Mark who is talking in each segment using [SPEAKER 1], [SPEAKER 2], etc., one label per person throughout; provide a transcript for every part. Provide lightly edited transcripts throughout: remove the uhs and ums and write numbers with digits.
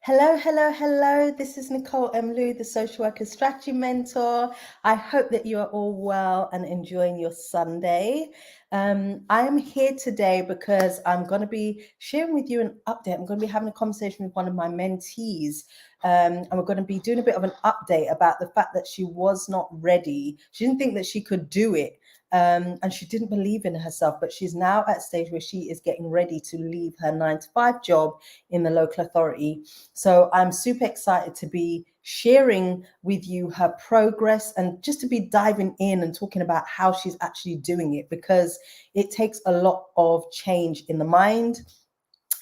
[SPEAKER 1] Hello, hello, hello. This is NicoleMLouis, the social worker strategy mentor. I hope that you are all well and enjoying your Sunday. I am here today because I'm going to be sharing with you an update. I'm going to be having a conversation with one of my mentees, and we're going to be doing a bit of an update about the fact that she was not ready. She didn't think that she could do it. And she didn't believe in herself, but she's now at a stage where she is getting ready to leave her 9-to-5 job in the local authority. So I'm super excited to be sharing with you her progress and just to be diving in and talking about how she's actually doing it, because it takes a lot of change in the mind.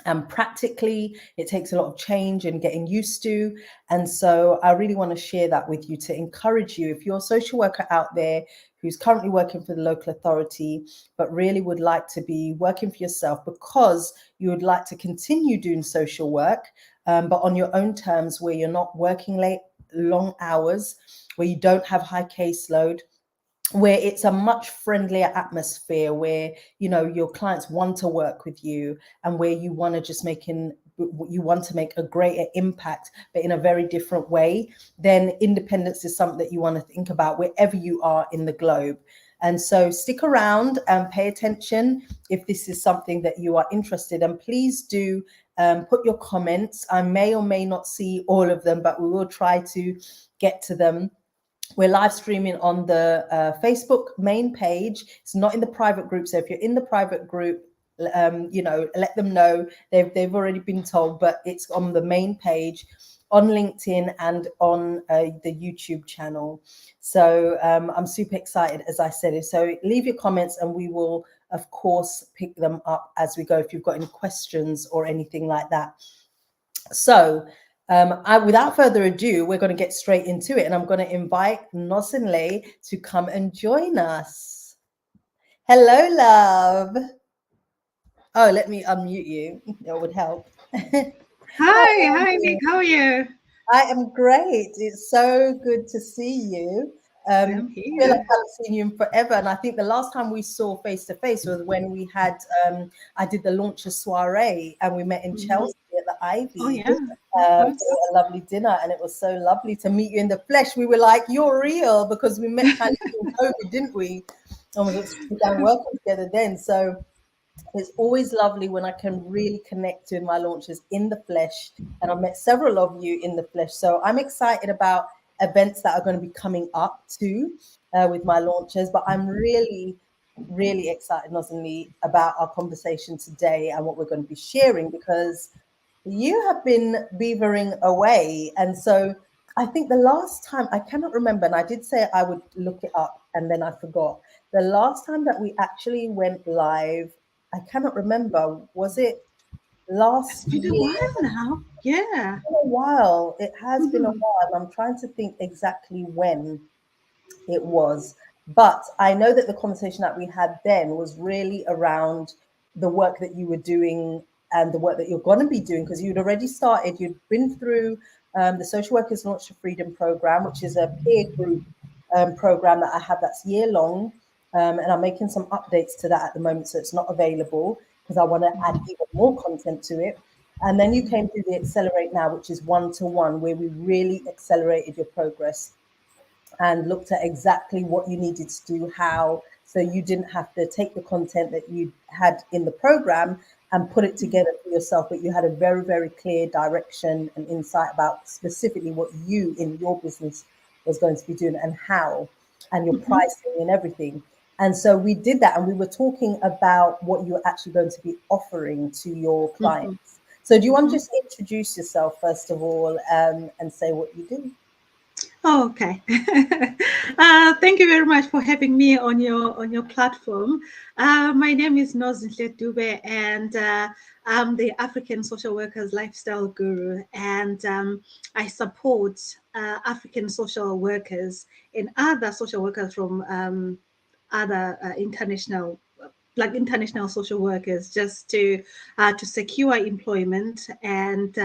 [SPEAKER 1] And practically, it takes a lot of change and getting used to. And so I really want to share that with you to encourage you. If you're a social worker out there who's currently working for the local authority, but really would like to be working for yourself because you would like to continue doing social work, but on your own terms, where you're not working late, long hours, where you don't have high caseload, where it's a much friendlier atmosphere, where your clients want to work with you, and where you want to make a greater impact, but in a very different way, then independence is something that you want to think about wherever you are in the globe. And so stick around and pay attention if this is something that you are interested in. Please do put your comments. I may or may not see all of them, but we will try to get to them. We're live streaming on the Facebook main page. It's not in the private group. So if you're in the private group, let them know. They've already been told, but it's on the main page, on LinkedIn and on the YouTube channel. So I'm super excited, as I said. So leave your comments and we will, of course, pick them up as we go if you've got any questions or anything like that. So without further ado, we're going to get straight into it, and I'm going to invite Nozinhle to come and join us. Hello, love. Oh, let me unmute you. That would help.
[SPEAKER 2] Hi, Nick. How are you?
[SPEAKER 1] I am great. It's so good to see you. I
[SPEAKER 2] Same
[SPEAKER 1] feel like I
[SPEAKER 2] here.
[SPEAKER 1] haven't seen you in forever, and I think the last time we saw face to face was when we had I did the launcher soiree, and we met in Chelsea at the
[SPEAKER 2] Oh,
[SPEAKER 1] Ivy
[SPEAKER 2] yeah, of
[SPEAKER 1] for
[SPEAKER 2] course.
[SPEAKER 1] a lovely dinner, and it was so lovely to meet you in the flesh. We were like, "You're real," because we met kind of in COVID, didn't we? And we began working together then. So it's always lovely when I can really connect with my launches in the flesh. And I've met several of you in the flesh. So I'm excited about events that are going to be coming up too with my launches. But I'm really, really excited, Nozinhle, about our conversation today and what we're going to be sharing, because you have been beavering away. And so I think the last time, I cannot remember, and I did say I would look it up and then I forgot. The last time that we actually went live, I cannot remember. Was it
[SPEAKER 2] It's
[SPEAKER 1] last
[SPEAKER 2] been a
[SPEAKER 1] year?
[SPEAKER 2] while now. Yeah.
[SPEAKER 1] It's been a while. It has been a
[SPEAKER 2] Mhm.
[SPEAKER 1] while. I'm trying to think exactly when it was. But I know that the conversation that we had then was really around the work that you were doing and the work that you're going to be doing, because you'd already started, you'd been through the Social Workers Launch to Freedom program, which is a peer group program that I have that's year long. And I'm making some updates to that at the moment, so it's not available because I want to add even more content to it. And then you came through the Accelerate Now, which is 1-to-1, where we really accelerated your progress and looked at exactly what you needed to do, how, so you didn't have to take the content that you had in the program and put it together for yourself, but you had a very, very clear direction and insight about specifically what you in your business was going to be doing and how, and your
[SPEAKER 2] Mhm.
[SPEAKER 1] pricing and everything. And so we did that, and we were talking about what you're actually going to be offering to your
[SPEAKER 2] Mhm.
[SPEAKER 1] clients. So do you want to
[SPEAKER 2] Mhm.
[SPEAKER 1] just introduce yourself first of all, and say what you do?
[SPEAKER 2] Oh, okay. Thank you very much for having me on your platform. My name is Nozinhle Dube, and I'm the African Social Workers Lifestyle Guru, and I support African social workers and other social workers from other international social workers, just to secure employment and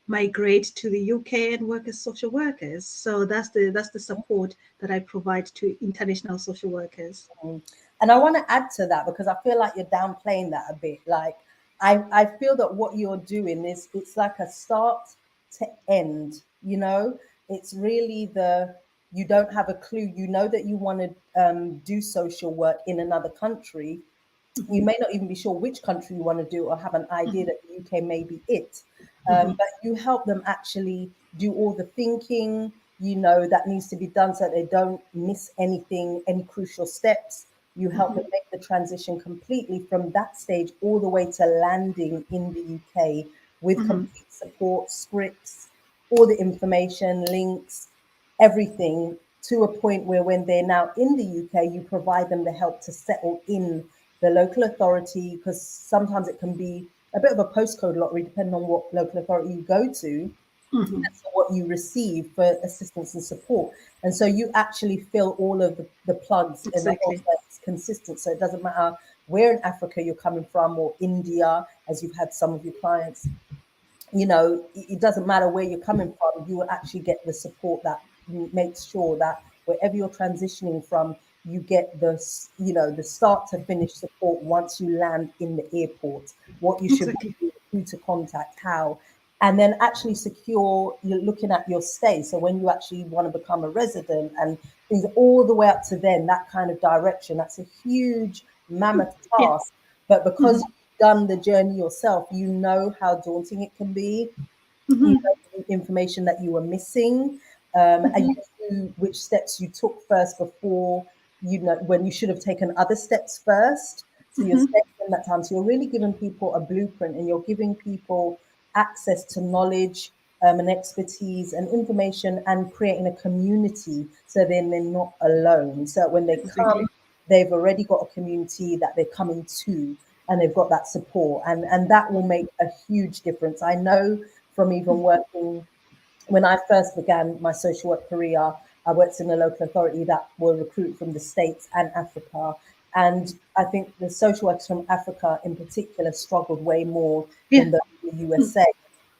[SPEAKER 2] migrate to the UK and work as social workers. So that's the support that I provide to international social workers.
[SPEAKER 1] And I want to add to that because I feel like you're downplaying that a bit. Like I feel that what you're doing is it's like a start to end. You know, it's really you don't have a clue. You know that you want to do social work in another country. You may not even be sure which country you want to do or have an idea that the UK may be it. But you help them actually do all the thinking, you know, that needs to be done so they don't miss anything, any crucial steps. You help them make the transition completely from that stage all the way to landing in the UK with complete support, scripts, all the information, links, everything, to a point where when they're now in the UK, you provide them the help to settle in the local authority, because sometimes it can be a bit of a postcode lottery depending on what local authority you go to, what you receive for assistance and support. And so you actually fill all of the plugs and
[SPEAKER 2] Exactly.
[SPEAKER 1] also it's consistent. So it doesn't matter where in Africa you're coming from, or India, as you've had some of your clients, you know, it doesn't matter where you're coming from, you will actually get the support that makes sure that wherever you're transitioning from, you get the, you know, the start to finish support once you land in the airport, what you should
[SPEAKER 2] Exactly.
[SPEAKER 1] do, who to contact, how, and then actually secure, you're looking at your stay. So when you actually want to become a resident and things all the way up to then, that kind of direction, that's a huge mammoth
[SPEAKER 2] Yeah.
[SPEAKER 1] task. But because you've done the journey yourself, you know how daunting it can be. You know the information that you were missing, and you knew which steps you took first before, you know, when you should have taken other steps first. So you're saving that time. So you're really giving people a blueprint, and you're giving people access to knowledge, and expertise and information, and creating a community so then they're not alone. So when they come,
[SPEAKER 2] Exactly.
[SPEAKER 1] they've already got a community that they're coming to, and they've got that support, and that will make a huge difference. I know from even working, when I first began my social work career, I worked in a local authority that will recruit from the States and Africa. And I think the social workers from Africa in particular struggled way more
[SPEAKER 2] Yeah.
[SPEAKER 1] than the USA.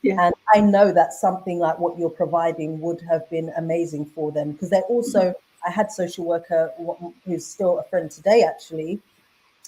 [SPEAKER 2] Yeah.
[SPEAKER 1] And I know that something like what you're providing would have been amazing for them, because they also, I had social worker who's still a friend today, actually,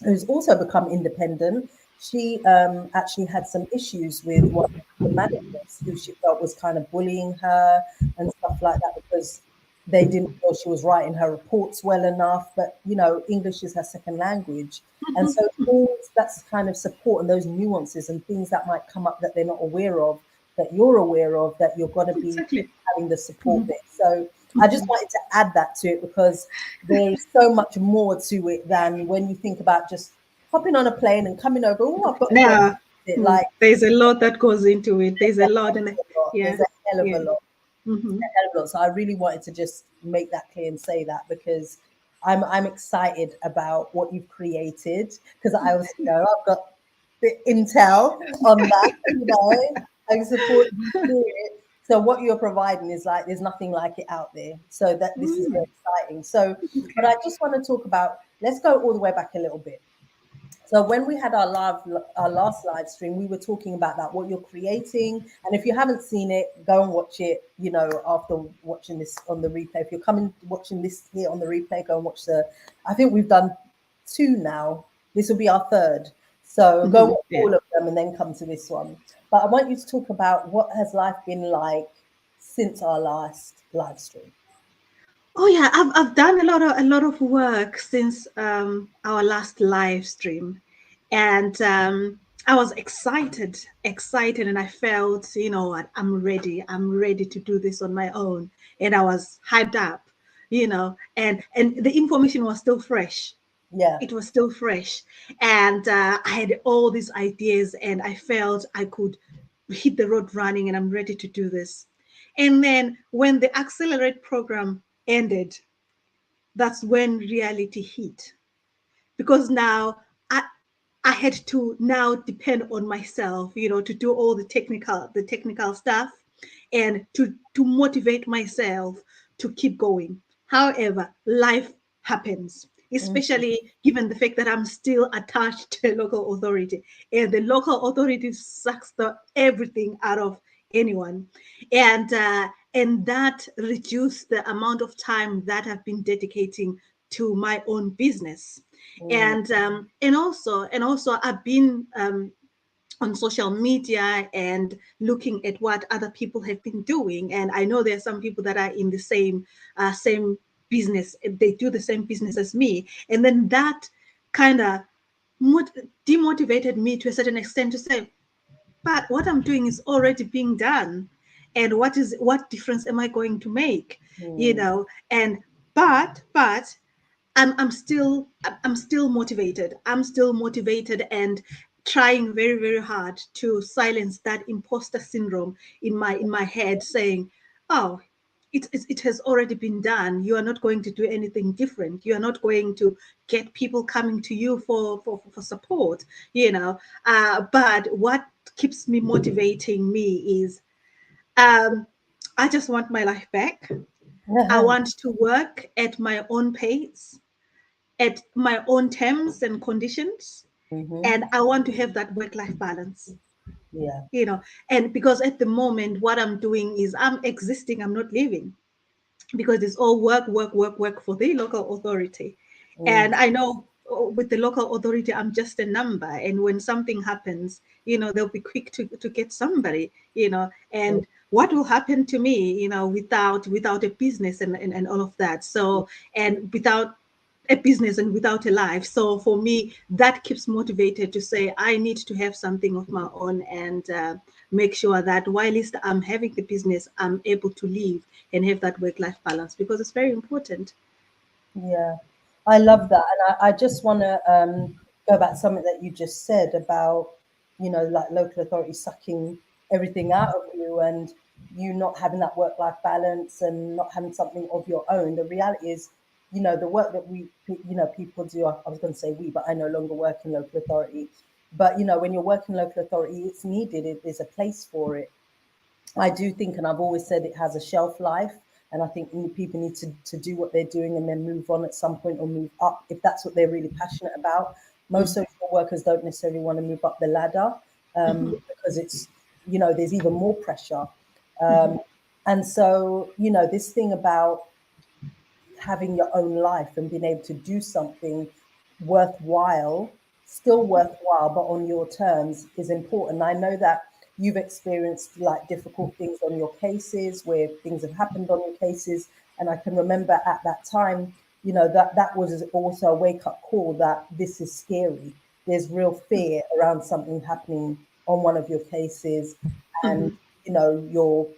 [SPEAKER 1] who's also become independent. She actually had some issues with one of the managers who she felt was kind of bullying her and stuff like that, because they didn't feel she was writing her reports well enough. But, you know, English is her second language. And so all that's kind of support and those nuances and things that might come up that they're not aware of, that you're aware of, that you're going to be
[SPEAKER 2] Exactly.
[SPEAKER 1] having the support there. So I just wanted to add that to it, because there's so much more to it than when you think about just hopping on a plane and coming over. Oh, I've got a friend.
[SPEAKER 2] Yeah.
[SPEAKER 1] Like,
[SPEAKER 2] There's a lot that goes into it. There's a
[SPEAKER 1] there's
[SPEAKER 2] lot, and
[SPEAKER 1] a lot.
[SPEAKER 2] yeah,
[SPEAKER 1] There's a hell of
[SPEAKER 2] yeah.
[SPEAKER 1] a lot.
[SPEAKER 2] Mm-hmm.
[SPEAKER 1] A hell of a lot. So I really wanted to just make that clear and say that, because I'm excited about what you've created, because I also know I've got the intel on that, you know, I support you through it. So what you're providing is like, there's nothing like it out there. So that this is very exciting. So, but I just want to talk about, let's go all the way back a little bit. So when we had our last live stream, we were talking about that, what you're creating. And if you haven't seen it, go and watch it, you know, after watching this on the replay. If you're coming watching this here on the replay, go and watch I think we've done two now. This will be our third. So go watch
[SPEAKER 2] Yeah.
[SPEAKER 1] all of them and then come to this one. But I want you to talk about, what has life been like since our last live stream?
[SPEAKER 2] Oh yeah, I've done a lot of work since our last live stream, and I was excited, and I felt, you know what, I'm ready to do this on my own, and I was hyped up, you know, and the information was still fresh.
[SPEAKER 1] Yeah.
[SPEAKER 2] It was still fresh, and I had all these ideas, and I felt I could hit the road running, and I'm ready to do this. And then when the Accelerate program ended, that's when reality hit, because now I had to now depend on myself, you know, to do all the technical stuff, and to motivate myself to keep going. However, life happens,
[SPEAKER 1] Mm,
[SPEAKER 2] especially given the fact that I'm still attached to a local authority, and the local authority sucks everything out of anyone, and that reduced the amount of time that I've been dedicating to my own business.
[SPEAKER 1] mm,
[SPEAKER 2] And also I've been on social media and looking at what other people have been doing. And I know there are some people that are in the same business. They do the same business as me. And then that kind of demotivated me to a certain extent to say, but what I'm doing is already being done. And what difference am I going to make? You
[SPEAKER 1] Mm.
[SPEAKER 2] know, and but I'm still motivated. I'm still motivated and trying very, very hard to silence that imposter syndrome in my head, saying, "Oh, it has already been done. You are not going to do anything different. You are not going to get people coming to you for support." You know, but what keeps me motivating me is I just want my life back. I want to work at my own pace, at my own terms and conditions,
[SPEAKER 1] Mm-hmm.
[SPEAKER 2] and I want to have that work-life balance.
[SPEAKER 1] Yeah.
[SPEAKER 2] And because at the moment what I'm doing is I'm existing, I'm not living, because it's all work, work, work, work for the local authority.
[SPEAKER 1] Mm.
[SPEAKER 2] And I know with the local authority, I'm just a number. And when something happens, they'll be quick to get somebody,
[SPEAKER 1] Mm.
[SPEAKER 2] and what will happen to me, without a business and all of that. So, and without a business and without a life. So for me, that keeps motivated to say, I need to have something of my own, and make sure that whilst I'm having the business, I'm able to live and have that work-life balance, because it's very important.
[SPEAKER 1] Yeah, I love that. And I just want to go back to something that you just said about, like local authorities sucking everything out of you and you not having that work-life balance and not having something of your own. The reality is, the work that people do, I was going to say we, but I no longer work in local authority. But, when you're working local authority, it's needed. There's a place for it. I do think, and I've always said, it has a shelf life. And I think people need to do what they're doing and then move on at some point or move up if that's what they're really passionate about. Most
[SPEAKER 2] Mhm,
[SPEAKER 1] social workers don't necessarily want to move up the ladder
[SPEAKER 2] mhm,
[SPEAKER 1] because it's, there's even more pressure.
[SPEAKER 2] mhm,
[SPEAKER 1] And so, this thing about having your own life and being able to do something worthwhile, still worthwhile, but on your terms is important. I know that you've experienced like difficult things on your cases where things have happened on your cases. And I can remember at that time, that was also a wake up call that this is scary. There's real fear around something happening on one of your cases. And,
[SPEAKER 2] mhm,
[SPEAKER 1] your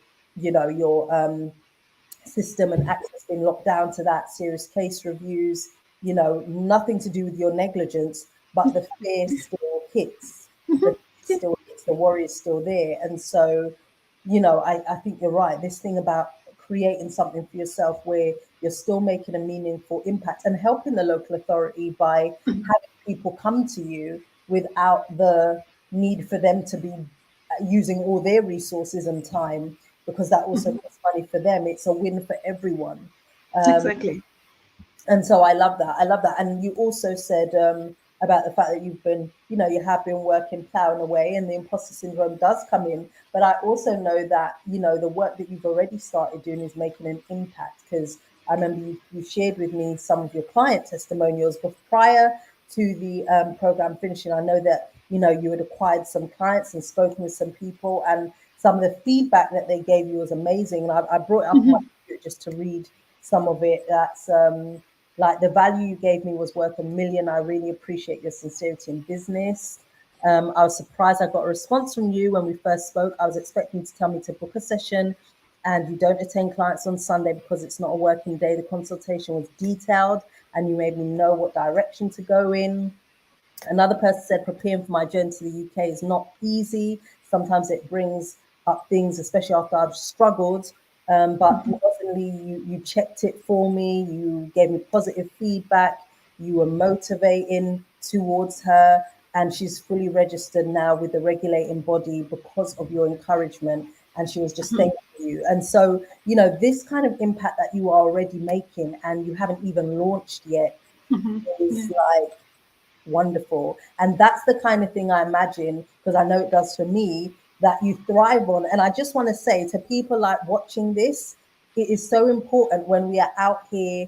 [SPEAKER 1] system and access being locked down to that, serious case reviews, nothing to do with your negligence, but the fear still hits. The
[SPEAKER 2] mhm.
[SPEAKER 1] fear
[SPEAKER 2] Yeah.
[SPEAKER 1] still hits, the worry is still there. And so, I think you're right. This thing about creating something for yourself where you're still making a meaningful impact and helping the local authority by having people come to you without the need for them to be using all their resources and time, because that also costs money for them. It's a win for everyone.
[SPEAKER 2] Exactly.
[SPEAKER 1] And so I love that. I love that. And you also said about the fact that you have been working, plowing away, and the imposter syndrome does come in. But I also know that, the work that you've already started doing is making an impact, because I remember you shared with me some of your client testimonials. But prior to the program finishing, I know that, you had acquired some clients and spoken with some people, and some of the feedback that they gave you was amazing. And I brought it up on my
[SPEAKER 2] Mhm,
[SPEAKER 1] computer just to read some of it. That's like, the value you gave me was worth a million. I really appreciate your sincerity in business. I was surprised I got a response from you when we first spoke. I was expecting you to tell me to book a session, and you don't attend clients on Sunday because it's not a working day. The consultation was detailed and you made me know what direction to go in. Another person said, preparing for my journey to the UK is not easy. Sometimes it brings up things, especially after I've struggled. But lovingly, you checked it for me. You gave me positive feedback. You were motivating towards her. And she's fully registered now with the regulating body because of your encouragement. And she was just
[SPEAKER 2] mhm,
[SPEAKER 1] thanking you. And so, this kind of impact that you are already making and you haven't even launched yet
[SPEAKER 2] mhm.
[SPEAKER 1] is
[SPEAKER 2] Yeah.
[SPEAKER 1] like wonderful. And that's the kind of thing I imagine, because I know it does for me, that you thrive on. And I just want to say to people like watching this, it is so important when we are out here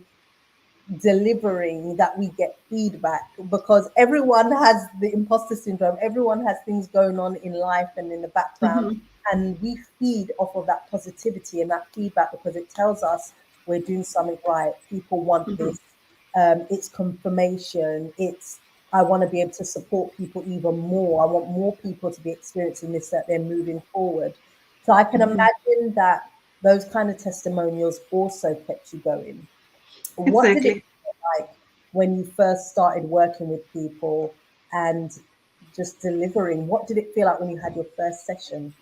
[SPEAKER 1] delivering that we get feedback, because everyone has the imposter syndrome, everyone has things going on in life and in the background, and we feed off of that positivity and that feedback because it tells us we're doing something right, people want this, it's confirmation, it's I want to be able to support people even more, I want more people to be experiencing this, that they're moving forward. So I can imagine that those kind of testimonials also kept you going. What did it
[SPEAKER 2] Exactly.
[SPEAKER 1] feel like when you first started working with people and just delivering? What did it feel like when you had your first session?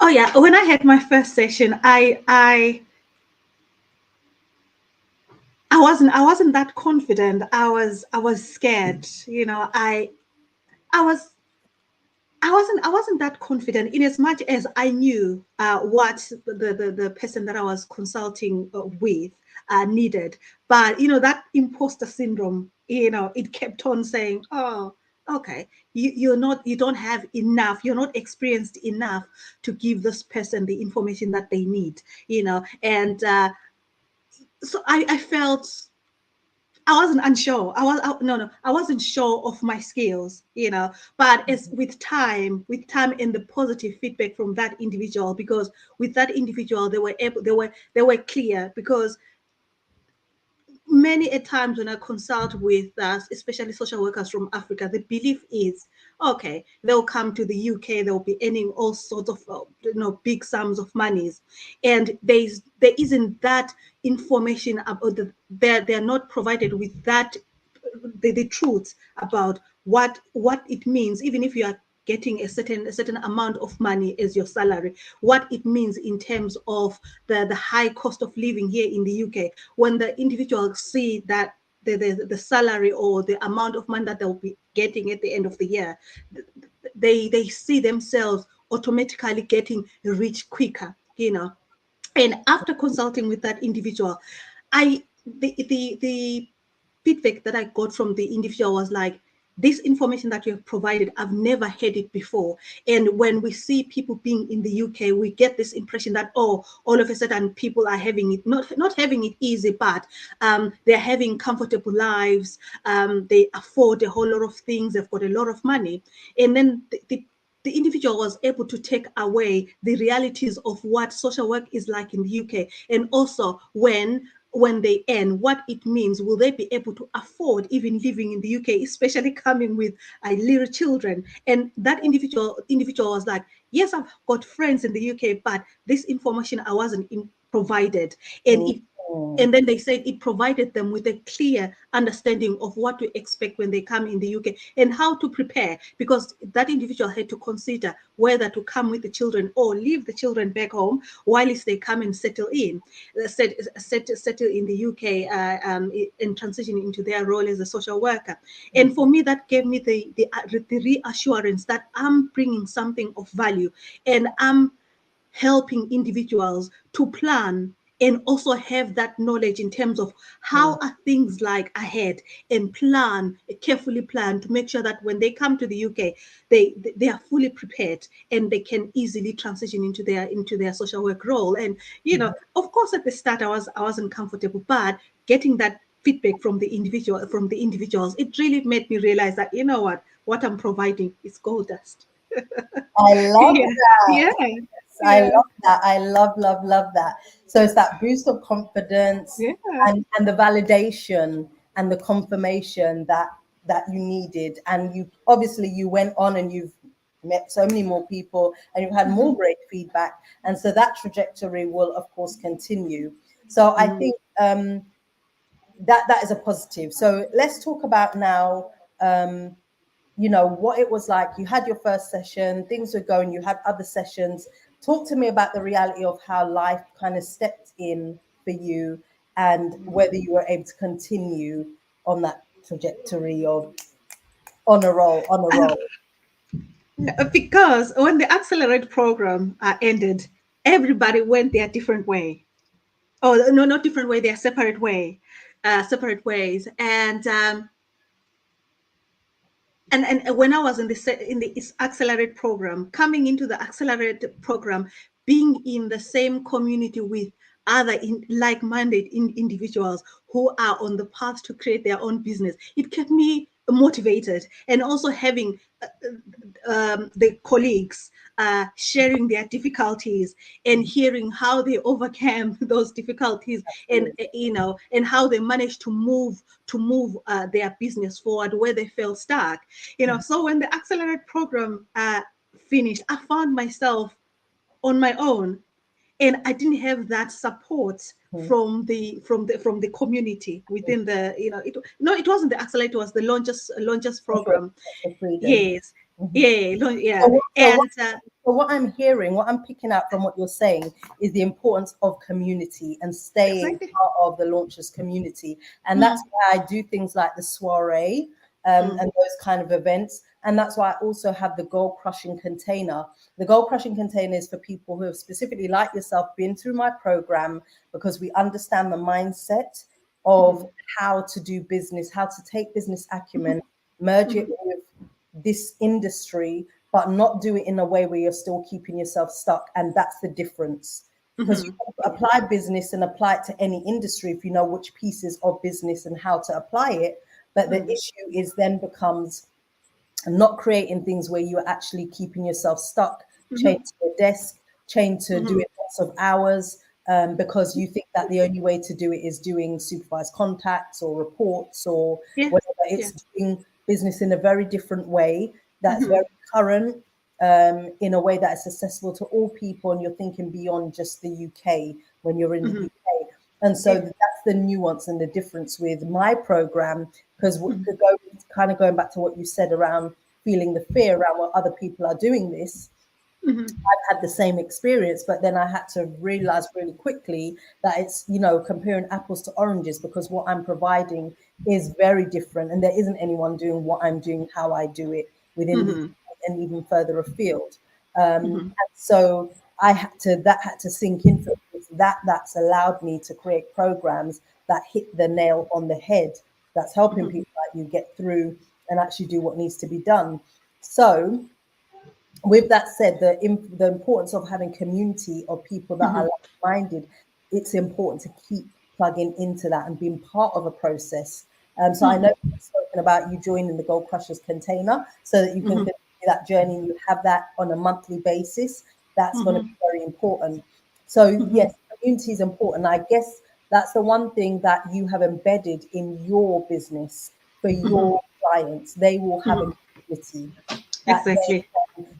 [SPEAKER 2] Oh yeah, when I had my first session, I wasn't that confident. I was scared. I was I wasn't that confident in as much as I knew what the person that I was consulting with needed. But that imposter syndrome, it kept on saying, "Oh, okay, you don't have enough. You're not experienced enough to give this person the information that they need." And so I felt I wasn't unsure. No, I wasn't sure of my skills, But as with time and the positive feedback from that individual, because with that individual they were clear, because many a times when I consult with especially social workers from Africa, the belief is, okay, they'll come to the UK, they'll be earning all sorts of big sums of monies, and there isn't that information about they're not provided with that the truth about what it means, even if you are getting a certain amount of money as your salary, what it means in terms of the high cost of living here in the UK. When the individuals see that the salary or the amount of money that they'll be getting at the end of the year, they see themselves automatically getting rich quicker, And after consulting with that individual, I the feedback that I got from the individual was like, this information that you have provided, I've never heard it before. And when we see people being in the UK, we get this impression that, oh, all of a sudden people are having it, not having it easy, but they're having comfortable lives. They afford a whole lot of things. They've got a lot of money. And then the individual was able to take away the realities of what social work is like in the UK, and also when they earn, what it means. Will they be able to afford even living in the UK, especially coming with little children? And that individual was like, yes, I've got friends in the UK, but this information I wasn't provided. And it
[SPEAKER 1] Mm.
[SPEAKER 2] and then they said it provided them with a clear understanding of what to expect when they come in the UK and how to prepare, because that individual had to consider whether to come with the children or leave the children back home while they come and settle in the UK, and transition into their role as a social worker. And for me, that gave me the reassurance that I'm bringing something of value, and I'm helping individuals to plan and also have that knowledge in terms of how
[SPEAKER 1] Mm.
[SPEAKER 2] are things like ahead, and carefully plan to make sure that when they come to the UK, they are fully prepared and they can easily transition into their social work role. And of course, at the start I wasn't comfortable, but getting that feedback from the individuals, it really made me realize that, what I'm providing is gold dust.
[SPEAKER 1] I love
[SPEAKER 2] Yeah,
[SPEAKER 1] that.
[SPEAKER 2] yeah,
[SPEAKER 1] I
[SPEAKER 2] yeah,
[SPEAKER 1] love that. I love that. So it's that boost of confidence
[SPEAKER 2] yeah.
[SPEAKER 1] and the validation and the confirmation that you needed. And you obviously you went on and you've met so many more people and you've had more great feedback. And so that trajectory will of course continue. So I
[SPEAKER 2] Mm.
[SPEAKER 1] think that is a positive. So let's talk about now what it was like. You had your first session, things were going, you had other sessions. Talk to me about the reality of how life kind of stepped in for you and whether you were able to continue on that trajectory of on a roll.
[SPEAKER 2] Because when the Accelerate program ended, everybody went their different way. Oh no, not different way, their separate ways. And when I was in the Accelerate program, coming into the Accelerate program, being in the same community with other like-minded individuals who are on the path to create their own business. It kept me motivated, and also having the colleagues sharing their difficulties and hearing how they overcame those difficulties, and and how they managed to move their business forward where they felt stuck. So when the Accelerate program finished, I found myself on my own, and I didn't have that support from the community within the it wasn't the Accelerate, it was the launches program. Yes. Yeah.
[SPEAKER 1] So what I'm hearing, what I'm picking out from what you're saying is the importance of community and staying
[SPEAKER 2] Exactly.
[SPEAKER 1] part of the launchers community. And that's why I do things like the soiree and those kind of events. And that's why I also have the goal crushing container. The goal crushing container is for people who have specifically, like yourself, been through my program, because we understand the mindset of how to do business, how to take business acumen, merge it with this industry, but not do it in a way where you're still keeping yourself stuck. And that's the difference, because you can apply business and apply it to any industry if you know which pieces of business and how to apply it. But the issue is then becomes not creating things where you're actually keeping yourself stuck, chained to your desk, chained to doing lots of hours, because you think that the only way to do it is doing supervised contacts or reports or whatever. It's doing business in a very different way that's very current, in a way that is accessible to all people, and you're thinking beyond just the UK when you're in the UK. And so that's the nuance and the difference with my program, because kind of going back to what you said around feeling the fear around what other people are doing this. I've had the same experience, but then I had to realize really quickly that it's, comparing apples to oranges, because what I'm providing is very different, and there isn't anyone doing what I'm doing, how I do it within the, and even further afield. And so that had to sink in for me. That's allowed me to create programs that hit the nail on the head, that's helping people like you get through and actually do what needs to be done. So with that said, the importance of having community of people that are like-minded, it's important to keep plugging into that and being part of a process. So I know you've spoken about you joining the Gold Crushers container so that you can continue that journey, and you have that on a monthly basis. That's going to be very important. So yes, community is important. I guess that's the one thing that you have embedded in your business for your clients. They will have a community.
[SPEAKER 2] Exactly.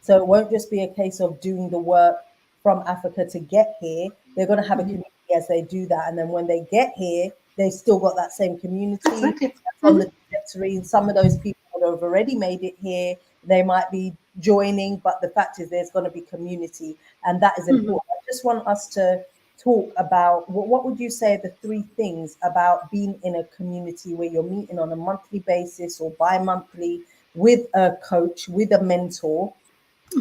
[SPEAKER 1] So it won't just be a case of doing the work from Africa to get here. They're going to have a community as they do that. And then when they get here, they've still got that same community
[SPEAKER 2] Exactly.
[SPEAKER 1] on the trajectory. And some of those people would have already made it here. They might be joining, but the fact is there's going to be community. And that is important. I just want us to talk about what would you say are the three things about being in a community where you're meeting on a monthly basis or bi-monthly with a coach, with a mentor.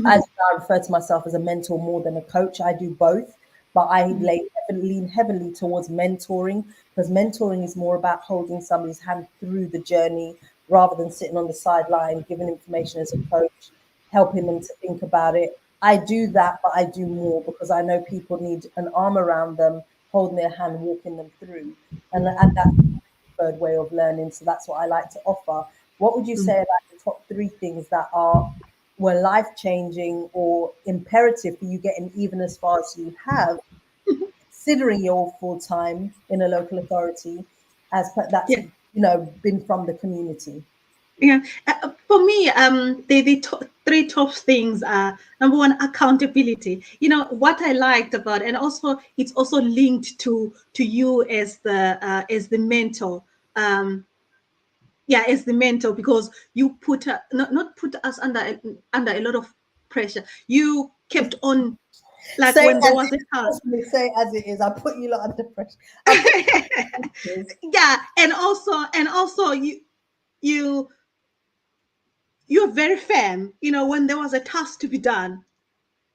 [SPEAKER 1] As I refer to myself as a mentor more than a coach, I do both, but I lean heavily towards mentoring, because mentoring is more about holding somebody's hand through the journey rather than sitting on the sideline, giving information as a coach, helping them to think about it. I do that, but I do more because I know people need an arm around them, holding their hand, walking them through. And that's the third way of learning. So that's what I like to offer. What would you say about the top three things that were life-changing or imperative for you getting even as far as you have, considering you're full-time in a local authority, as that's been from the community?
[SPEAKER 2] Yeah, for me, the three top things are: number one, accountability. What I liked about, and also it's also linked to you as the mentor. As the mentor, because you put not put us under a lot of pressure. You kept on, like
[SPEAKER 1] Say
[SPEAKER 2] when there was a task.
[SPEAKER 1] Say as it is. I put you lot under pressure.
[SPEAKER 2] And also you're very firm. When there was a task to be done,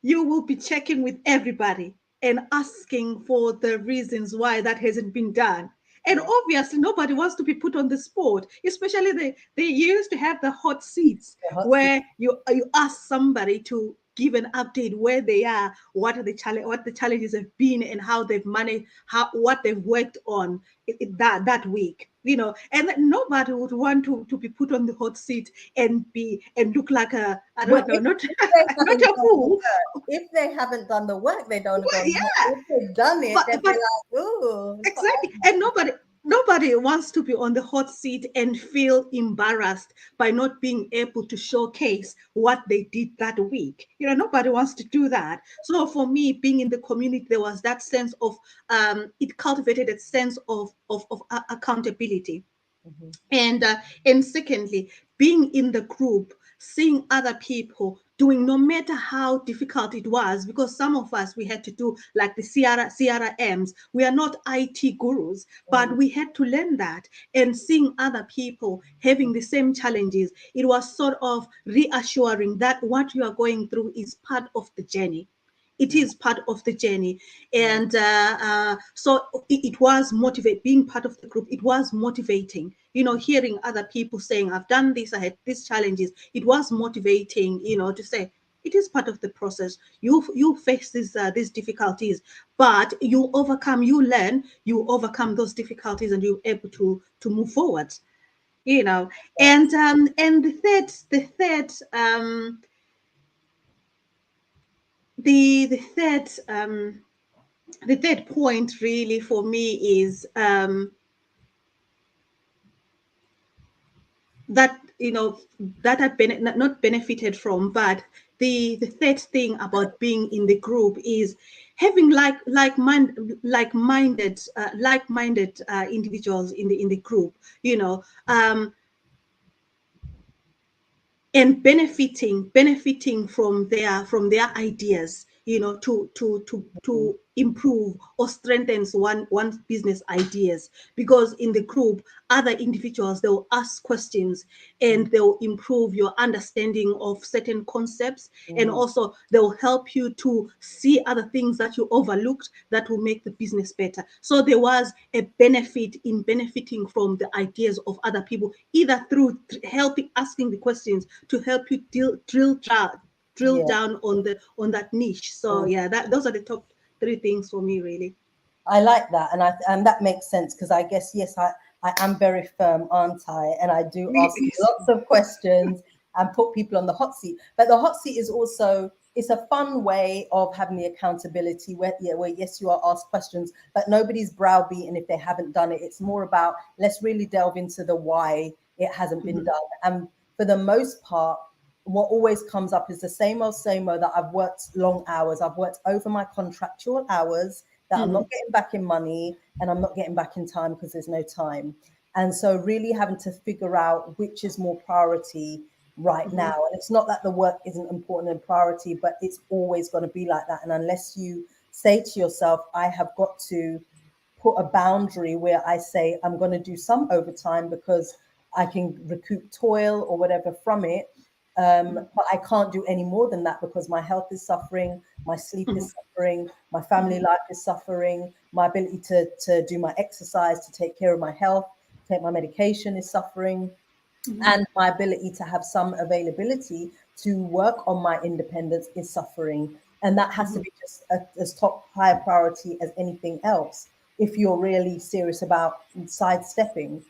[SPEAKER 2] you will be checking with everybody and asking for the reasons why that hasn't been done. And obviously, nobody wants to be put on the spot, especially they used to have the hot seats where you ask somebody to give an update where they are, what the challenges have been, and how they've managed, what they've worked on that week. And nobody would want to be put on the hot seat and look like a, I don't know, not not a fool.
[SPEAKER 1] If they haven't done the work, they don't go.
[SPEAKER 2] Yeah.
[SPEAKER 1] If they've done it, they'll be like, ooh.
[SPEAKER 2] Exactly. And nobody wants to be on the hot seat and feel embarrassed by not being able to showcase what they did that week. Nobody wants to do that. So for me, being in the community, there was that sense of it cultivated a sense of accountability. And secondly, being in the group, seeing other people doing, no matter how difficult it was, because some of us, we had to do like the CRMs. We are not IT gurus, but we had to learn that. And seeing other people having the same challenges, it was sort of reassuring that what you are going through is part of the journey. It is part of the journey. And so it was motivating. Being part of the group, it was motivating. Hearing other people saying, I've done this, I had these challenges, it was motivating, to say, it is part of the process. You face these difficulties, but you overcome, you learn, you overcome those difficulties, and you're able to move forward. And the third point really for me is that that I not benefited from, but the third thing about being in the group is having like-minded individuals in the group, and benefiting from their ideas, to improve or strengthen one's business ideas. Because in the group, other individuals, they'll ask questions and they'll improve your understanding of certain concepts, and also they'll help you to see other things that you overlooked that will make the business better. So there was a benefit in benefiting from the ideas of other people, either through asking the questions to help you drill down on that niche. So those are the top three things for me, really.
[SPEAKER 1] I like that, and that makes sense, because I guess, yes, I am very firm, aren't I? And I do ask lots of questions and put people on the hot seat. But the hot seat is also, it's a fun way of having the accountability where yes, you are asked questions, but nobody's browbeaten if they haven't done it. It's more about, let's really delve into the why it hasn't been done. And for the most part, what always comes up is the same old that I've worked long hours. I've worked over my contractual hours that I'm not getting back in money, and I'm not getting back in time because there's no time. And so really having to figure out which is more priority right now. And it's not that the work isn't important and priority, but it's always going to be like that. And unless you say to yourself, I have got to put a boundary where I say I'm going to do some overtime because I can recoup toil or whatever from it. But I can't do any more than that because my health is suffering, my sleep is suffering, my family life is suffering, my ability to do my exercise, to take care of my health, take my medication is suffering, and my ability to have some availability to work on my independence is suffering. And that has to be just as top higher priority as anything else if you're really serious about sidestepping.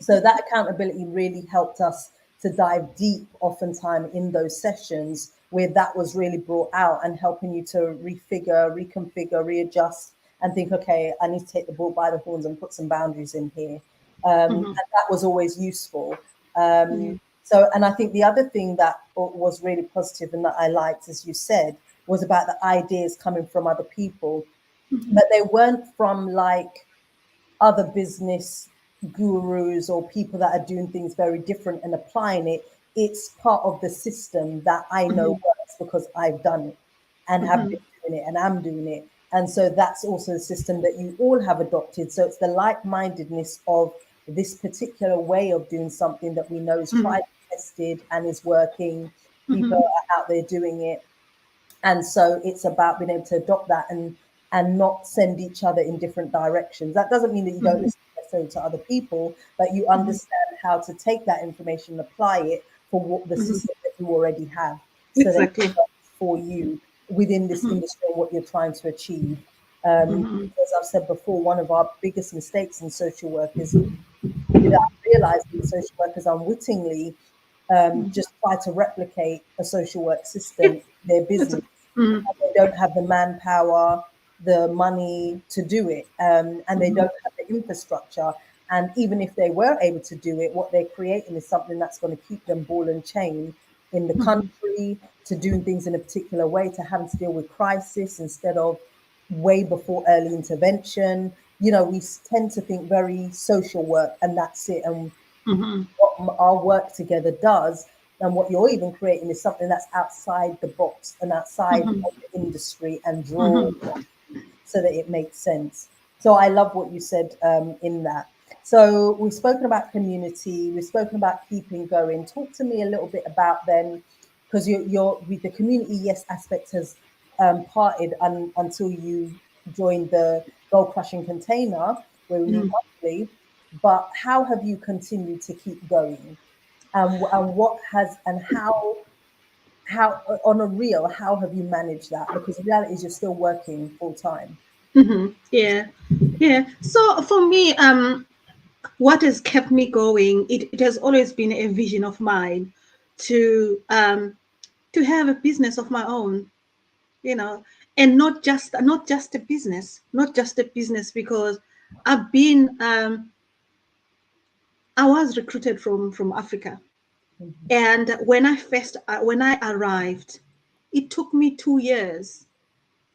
[SPEAKER 1] So that accountability really helped us to dive deep oftentimes in those sessions where that was really brought out, and helping you to refigure, reconfigure, readjust, and think, okay, I need to take the bull by the horns and put some boundaries in here. And that was always useful. So, and I think the other thing that was really positive and that I liked, as you said, was about the ideas coming from other people, but they weren't from like other business gurus or people that are doing things very different and applying it. It's part of the system that I know works because I've done it and have been doing it and I'm doing it. And so that's also the system that you all have adopted. So it's the like-mindedness of this particular way of doing something that we know is tried, tested, and is working. People are out there doing it. And so it's about being able to adopt that and not send each other in different directions. That doesn't mean that you don't listen necessarily to other people, but you understand how to take that information and apply it for what the system that you already have. So
[SPEAKER 2] exactly.
[SPEAKER 1] that you for you within this industry and what you're trying to achieve. As I've said before, one of our biggest mistakes in social work is, without realizing, social workers unwittingly just try to replicate a social work system in their
[SPEAKER 2] It's
[SPEAKER 1] business.
[SPEAKER 2] mm,
[SPEAKER 1] They don't have the manpower, the money to do it, and they don't have the infrastructure. And even if they were able to do it, what they're creating is something that's going to keep them ball and chain in the country, to doing things in a particular way, to having to deal with crisis instead of way before early intervention. You know, we tend to think very social work and that's it. And what our work together does, and what you're even creating, is something that's outside the box and outside of the industry and draw so that it makes sense. So I love what you said in that. So we've spoken about community, we've spoken about keeping going. Talk to me a little bit about then, because you're with the community, yes, aspect has parted until you joined the Gold Crushing Container, where we meet monthly. But how have you continued to keep going? And what has, and how on a real, how have you managed that? Because the reality is you're still working full time.
[SPEAKER 2] yeah, yeah. So for me, what has kept me going? It has always been a vision of mine to have a business of my own, you know, and not just a business, not just a business, because I've been I was recruited from Africa, and when I arrived, it took me 2 years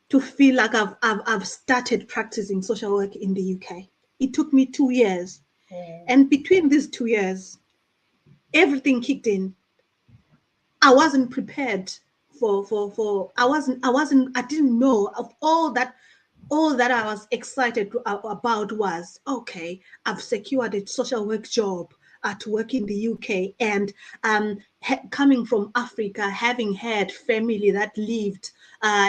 [SPEAKER 2] to feel like I've started practicing social work in the UK. It took me 2 years, and between these 2 years, everything kicked in. I wasn't prepared for I didn't know of all that I was excited about was, okay, I've secured a social work job to work in the UK, and coming from Africa, having had family that lived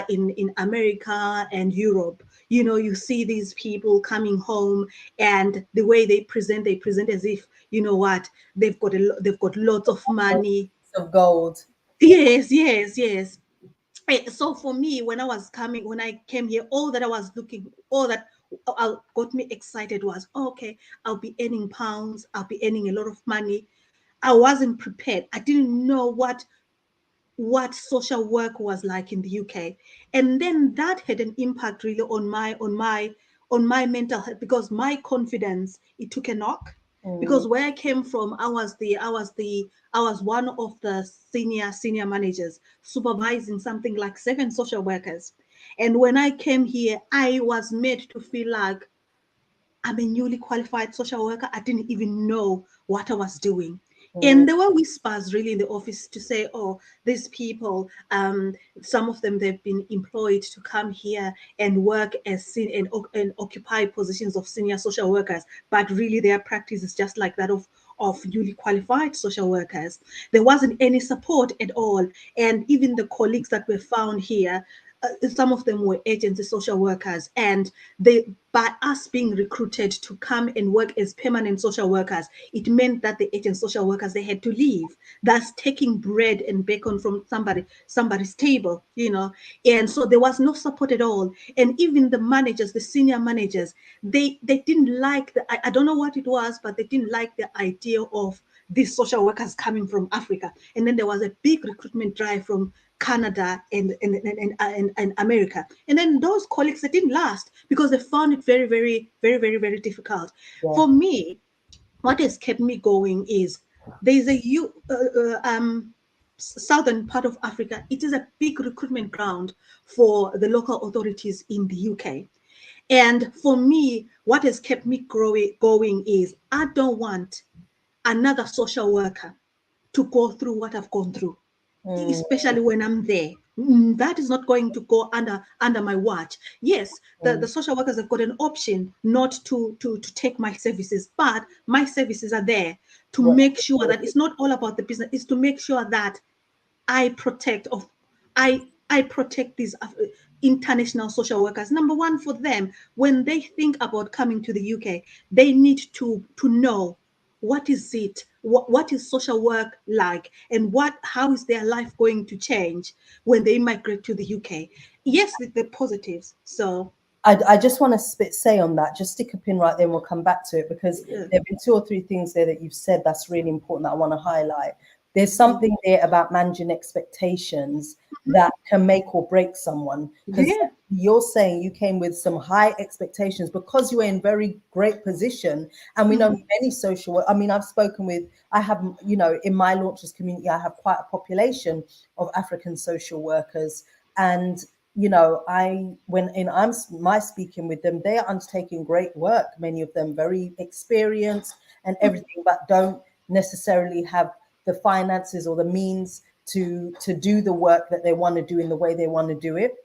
[SPEAKER 2] in America and Europe. You know, you see these people coming home, and the way they present as if, you know what, they've got lots of money.
[SPEAKER 1] Of gold.
[SPEAKER 2] Yes, yes, yes. So for me, when I came here, all that got me excited was, okay, I'll be earning pounds, I'll be earning a lot of money. I wasn't prepared. I didn't know what social work was like in the UK. And then that had an impact really on my mental health, because my confidence, it took a knock. Because where I came from, I was one of the senior managers supervising something like 7 social workers. And when I came here, I was made to feel like I'm a newly qualified social worker. I didn't even know what I was doing. And there were whispers really in the office to say, oh, these people, some of them, they've been employed to come here and work and occupy positions of senior social workers. But really their practice is just like that of newly qualified social workers. There wasn't any support at all. And even the colleagues that were found here, some of them were agency social workers, and they, by us being recruited to come and work as permanent social workers, it meant that the agent social workers, they had to leave. That's taking bread and bacon from somebody's table, you know. And so there was no support at all. And even the managers, the senior managers, they didn't like I don't know what it was, but they didn't like the idea of these social workers coming from Africa. And then there was a big recruitment drive from Canada and America. And then those colleagues, they didn't last because they found it very difficult.
[SPEAKER 1] Yeah.
[SPEAKER 2] For me, what has kept me going is there's southern part of Africa. It is a big recruitment ground for the local authorities in the UK. And for me, what has kept me going is I don't want another social worker to go through what I've gone through, especially when I'm there. That is not going to go under my watch. Yes, the social workers have got an option not to take my services, but my services are there to make sure that it's not all about the business. It's to make sure that I protect of I protect these international social workers. Number one, for them, when they think about coming to the UK, they need to know what is it, what is social work like, and how is their life going to change when they migrate to the UK? Yes, the positives. So
[SPEAKER 1] I just want to say on that, just stick a pin right there and we'll come back to it, because there have been 2 or 3 things there that you've said that's really important that I want to highlight. There's something there about managing expectations that can make or break someone, because
[SPEAKER 2] yeah.
[SPEAKER 1] you're saying you came with some high expectations because you were in very great position. And we know many social work. I mean, I have, in my launches community, I have quite a population of African social workers. And my speaking with them, they are undertaking great work, many of them very experienced and everything, but don't necessarily have the finances or the means to do the work that they want to do in the way they want to do it.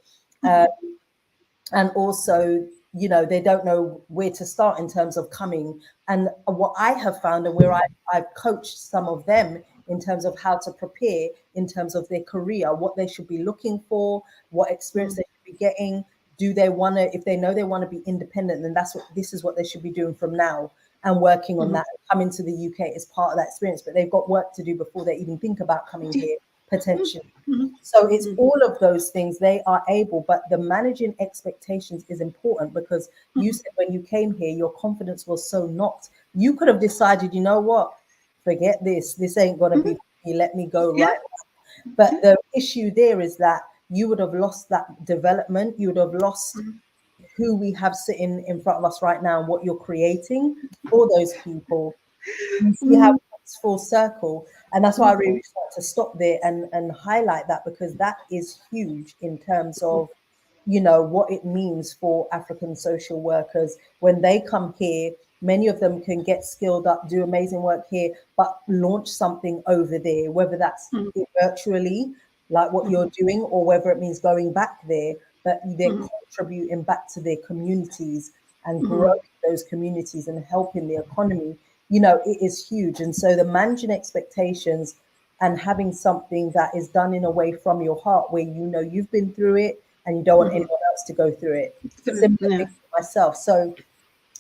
[SPEAKER 1] And also, they don't know where to start in terms of coming. And what I have found, and where I've coached some of them in terms of how to prepare in terms of their career, what they should be looking for, what experience they should be getting. Do they want to, if they know they want to be independent, then this is what they should be doing from now, and working on that, and coming to the UK as part of that experience. But they've got work to do before they even think about coming here, potentially. So it's all of those things they are able, but the managing expectations is important, because you said when you came here, your confidence was so knocked. You could have decided, you know what, forget this. This ain't going to be me. Let me go
[SPEAKER 2] Yeah.
[SPEAKER 1] right now. But the issue there is that you would have lost that development. You would have lost who we have sitting in front of us right now and what you're creating for those people. You see how it's full circle. And that's why I really want to stop there and highlight that, because that is huge in terms of, what it means for African social workers when they come here. Many of them can get skilled up, do amazing work here, but launch something over there, whether that's virtually, like what you're doing, or whether it means going back there, but they're contributing back to their communities and growing those communities and helping the economy. It is huge. And so the managing expectations and having something that is done in a way from your heart, where you've been through it and you don't want anyone else to go through it. Similar
[SPEAKER 2] Yeah.
[SPEAKER 1] thing for myself. So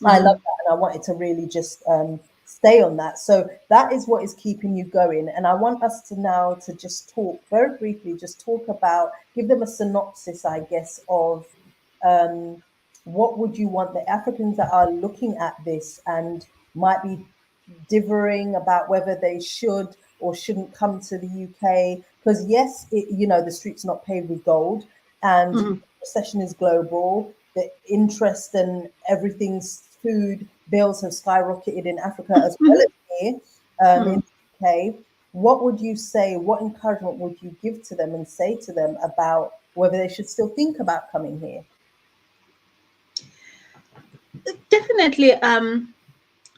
[SPEAKER 1] I love that, and I wanted to really just stay on that. So that is what is keeping you going. And I want us to now to just talk very briefly, just talk about, give them a synopsis, I guess, of what would you want the Africans that are looking at this and might be differing about whether they should or shouldn't come to the UK. Because yes, the street's not paved with gold, and recession is global. The interest and everything's food bills have skyrocketed in Africa as well as here in the UK. What would you say? What encouragement would you give to them and say to them about whether they should still think about coming here?
[SPEAKER 2] Definitely,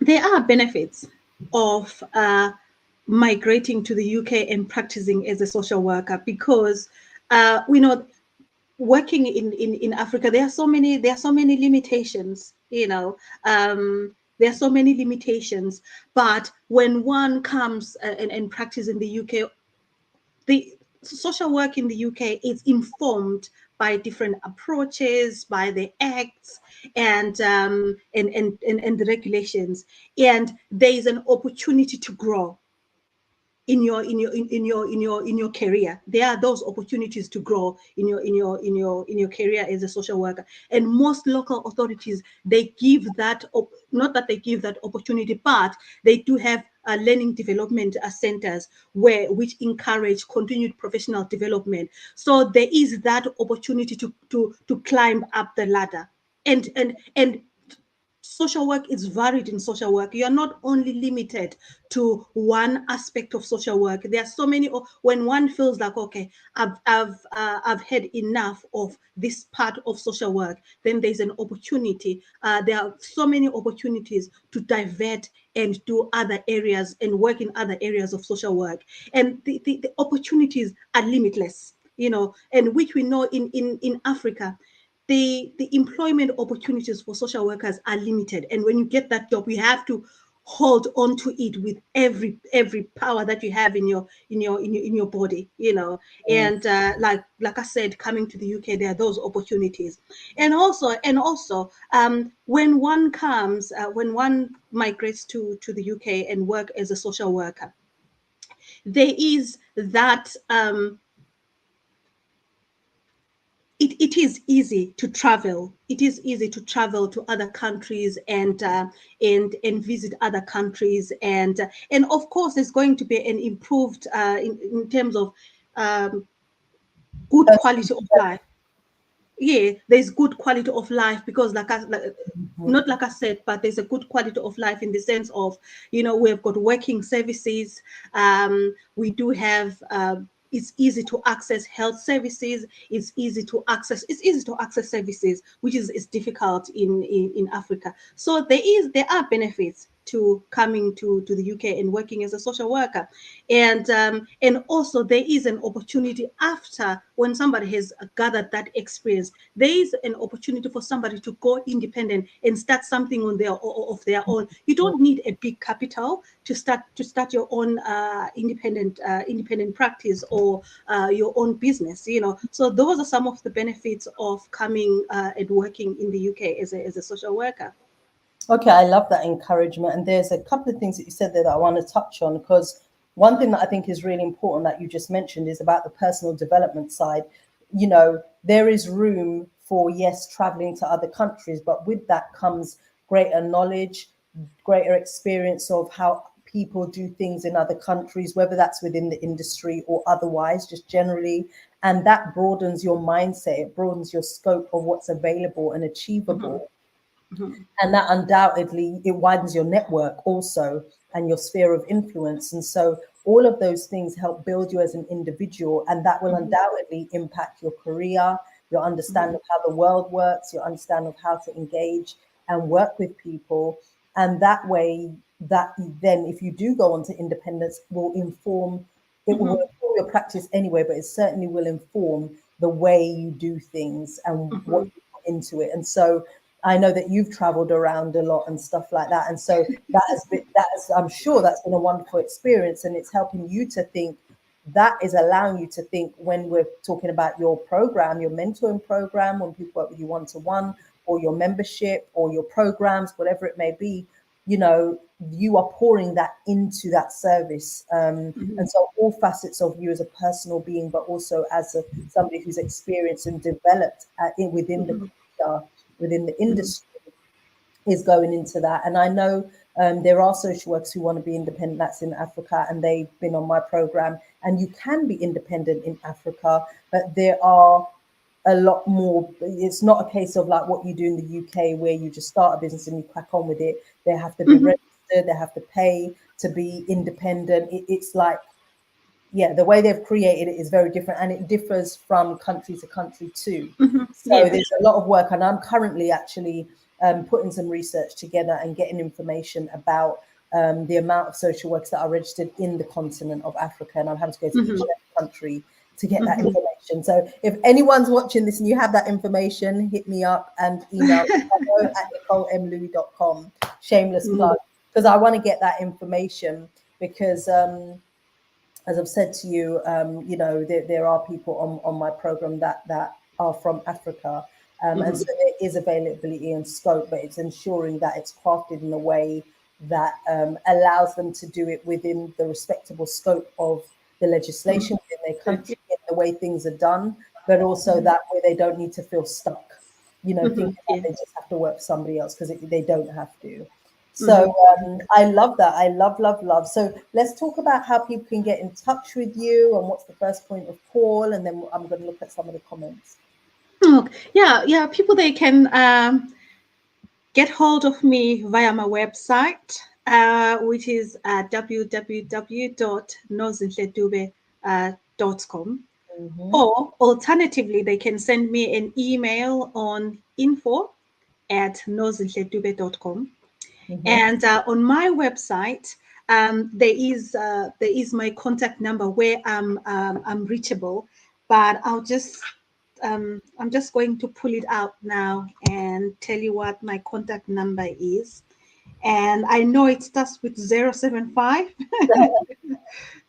[SPEAKER 2] there are benefits of migrating to the UK and practicing as a social worker, because we know working in Africa, there are so many limitations. There are so many limitations, but when one comes and practice in the UK, the social work in the UK is informed by different approaches, by the acts and the regulations, and there is an opportunity to grow in your career. There are those opportunities to grow in your career as a social worker, and most local authorities, they give that not that they give that opportunity, but they do have learning development centers which encourage continued professional development. So there is that opportunity to climb up the ladder, and social work is varied. In social work, you are not only limited to one aspect of social work. There are so many. When one feels like, okay, I've had enough of this part of social work, then there's an opportunity. There are so many opportunities to divert and do other areas and work in other areas of social work, and the opportunities are limitless. And which we know in Africa, the employment opportunities for social workers are limited. And when you get that job, you have to hold on to it with every power that you have in your body, you know. And like I said, coming to the UK, there are those opportunities. And also when one comes, when one migrates to the UK and work as a social worker, there is that it is easy to travel. It is easy to travel to other countries and visit other countries, and of course, there's going to be an improved in terms of good quality of life. Yeah, there's good quality of life because not like I said, but there's a good quality of life in the sense of, you know, we've got working services. We do have it's easy to access health services. It's easy to access services, which is difficult in Africa. So there are benefits to coming to the UK and working as a social worker. And also there is an opportunity after, when somebody has gathered that experience, there is an opportunity for somebody to go independent and start something on of their own. You don't need a big capital to start your own independent practice or your own business, you know. So those are some of the benefits of coming and working in the UK as a social worker.
[SPEAKER 1] Okay, I love that encouragement. And there's a couple of things that you said there that I want to touch on, because one thing that I think is really important that you just mentioned is about the personal development side. You know, there is room for, yes, traveling to other countries, but with that comes greater knowledge, greater experience of how people do things in other countries, whether that's within the industry or otherwise, just generally. And that broadens your mindset, it broadens your scope of what's available and achievable. And that undoubtedly, it widens your network also and your sphere of influence. And so all of those things help build you as an individual, and that will undoubtedly impact your career, your understanding of how the world works, your understanding of how to engage and work with people. And that way, that then if you do go on to independence, will inform, it will inform your practice anyway, but it certainly will inform the way you do things and what you put into it. And so I know that you've traveled around a lot and stuff like that. And so I'm sure that's been a wonderful experience, and it's helping you to think, that is allowing you to think, when we're talking about your program, your mentoring program, when people work with you one-to-one, or your membership or your programs, whatever it may be, you know, you are pouring that into that service. And so all facets of you as a personal being, but also as somebody who's experienced and developed within the industry, is going into that. And I know there are social workers who want to be independent, that's in Africa, and they've been on my program. And you can be independent in Africa, but there are a lot more. It's not a case of like what you do in the UK where you just start a business and you crack on with it. They have to be registered, they have to pay to be independent. It's like, yeah, the way they've created it is very different, and it differs from country to country too. So there's a lot of work, and I'm currently actually putting some research together and getting information about the amount of social workers that are registered in the continent of Africa, and I'm having to go to each and every country to get that information. So if anyone's watching this and you have that information, hit me up and email at NicoleMLouis.com. Shameless plug, because I want to get that information, because as I've said to you, you know, there are people on my program that are from Africa. And so there is availability and scope, but it's ensuring that it's crafted in a way that allows them to do it within the respectable scope of the legislation within their country, the way things are done, but also that way they don't need to feel stuck, you know, thinking that they just have to work for somebody else, because they don't have to. So I love that. I love. So let's talk about how people can get in touch with you and what's the first point of call, and then I'm going to look at some of the comments.
[SPEAKER 2] Yeah. People, they can get hold of me via my website, which is www.nozinhledube.com. Or alternatively, they can send me an email on info@nozinhledube.com. And on my website, there is my contact number where I'm reachable, but I'm just going to pull it out now and tell you what my contact number is. and I know it starts with 075.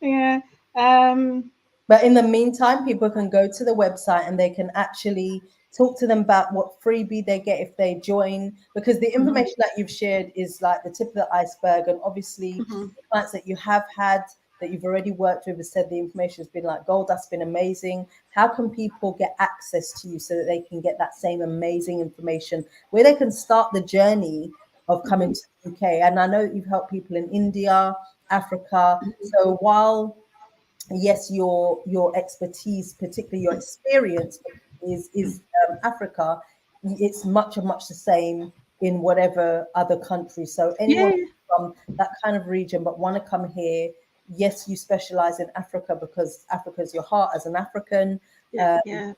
[SPEAKER 2] Yeah.
[SPEAKER 1] But in the meantime, people can go to the website and they can actually talk to them about what freebie they get if they join, because the information that you've shared is like the tip of the iceberg. And obviously, the clients that you have had, that you've already worked with, have said the information has been like gold. That's been amazing. How can people get access to you so that they can get that same amazing information where they can start the journey of coming to the UK? And I know that you've helped people in India, Africa. So while yes, your expertise, particularly your experience, is Africa, it's much the same in whatever other country. So anyone
[SPEAKER 2] Yeah.
[SPEAKER 1] from that kind of region but want to come here, yes, you specialize in Africa because Africa is your heart as an African.
[SPEAKER 2] Yeah. Yeah.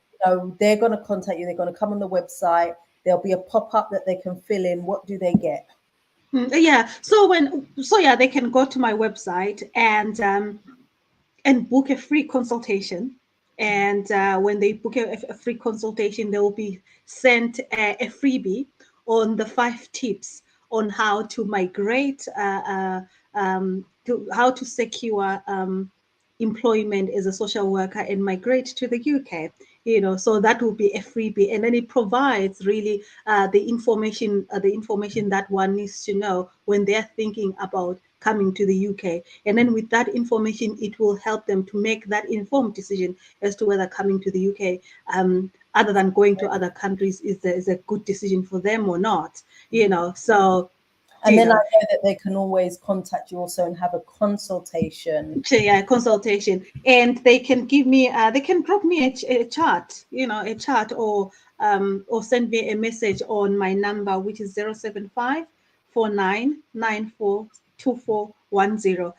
[SPEAKER 1] They're going to contact you. They're going to come on the website. There'll be a pop-up that they can fill in. What do they get?
[SPEAKER 2] Yeah. So yeah, they can go to my website and book a free consultation. And when they book a free consultation, they will be sent a freebie on the 5 tips on how to migrate, to how to secure employment as a social worker and migrate to the UK. So that will be a freebie, and then it provides really the information that one needs to know when they're thinking about coming to the UK. And then with that information, it will help them to make that informed decision as to whether coming to the UK, other than going to other countries, is a good decision for them or not. So.
[SPEAKER 1] And then I know that they can always contact you also and have a consultation.
[SPEAKER 2] Yeah, consultation, and they can give me, they can drop me a chart, or send me a message on my number, which is 075 49942410.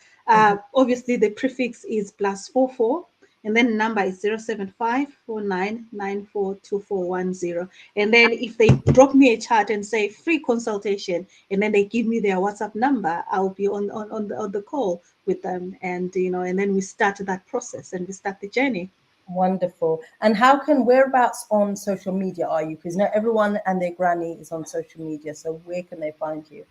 [SPEAKER 2] Obviously, the prefix is +44. And then number is 075 49942410. And then if they drop me a chat and say free consultation, and then they give me their WhatsApp number, I'll be on the call with them, and and then we start that process and we start the journey.
[SPEAKER 1] Wonderful. And whereabouts on social media are you? Because not everyone and their granny is on social media. So where can they find you?